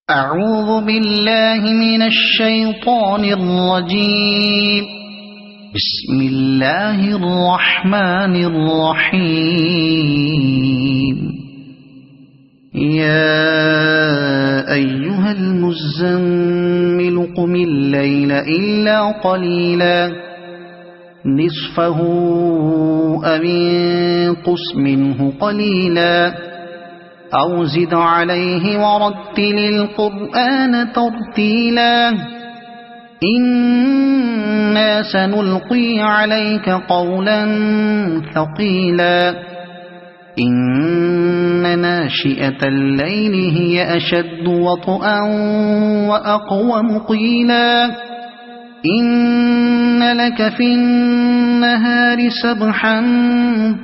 أعوذ بالله من الشيطان الرجيم. بسم الله الرحمن الرحيم. يا أيها المزمل قم الليل إلا قليلا نصفه أو انقص منه قليلا أو زد عليه ورتل القرآن ترتيلا إنا سنلقي عليك قولا ثقيلا إن ناشئة الليل هي أشد وطئا وأقوم قيلا إن لك في النهار سبحا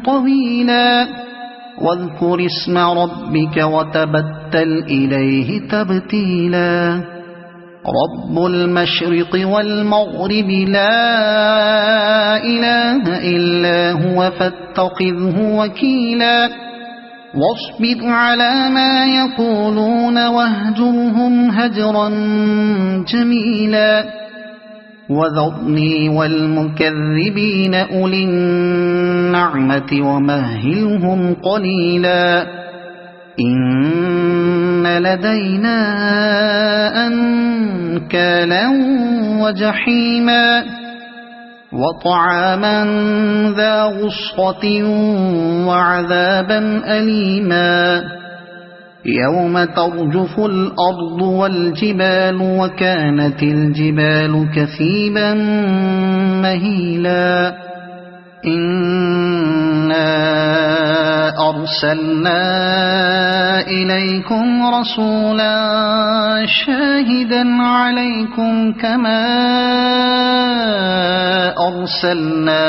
طويلا واذكر اسم ربك وتبتل إليه تبتيلا رب المشرق والمغرب لا إله إلا هو فاتخذه وكيلا واصبر على ما يقولون واهجرهم هجرا جميلا وذرني والمكذبين أولي النعمة ومهلهم قليلا إن لدينا أنكالا وجحيما وطعاما ذا غصة وعذابا أليما يوم ترجف الأرض والجبال وكانت الجبال كثيبا مهيلا إنا أرسلنا إليكم رسولا شاهدا عليكم كما أرسلنا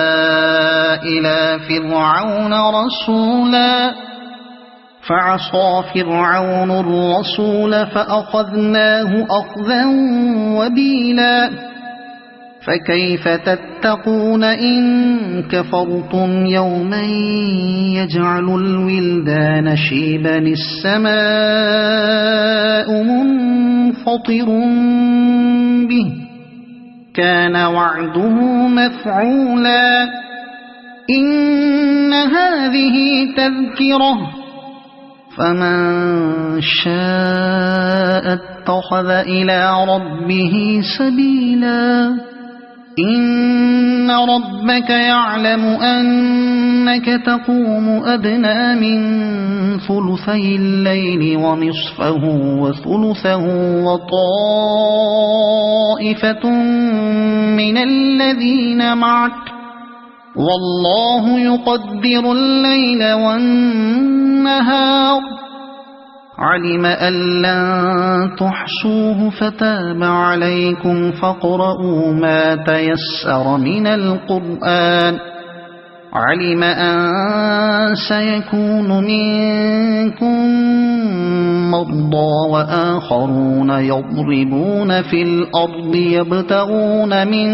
إلى فرعون رسولا فعصى فرعون الرسول فأخذناه أخذا وبيلا فكيف تتقون إن كفرتم يوما يجعل الولدان شيبا السماء منفطر به كان وعده مفعولا إن هذه تذكرة فمن شاء اتخذ إلى ربه سبيلا إن ربك يعلم أنك تقوم أدنى من ثلثي الليل ونصفه وثلثه وطائفة من الذين معك والله يقدر الليل والنهار علم أن لن تحصوه فتاب عليكم فاقرؤوا ما تيسر من القرآن علم أن سيكون منكم مرضى وآخرون يضربون في الأرض يبتغون من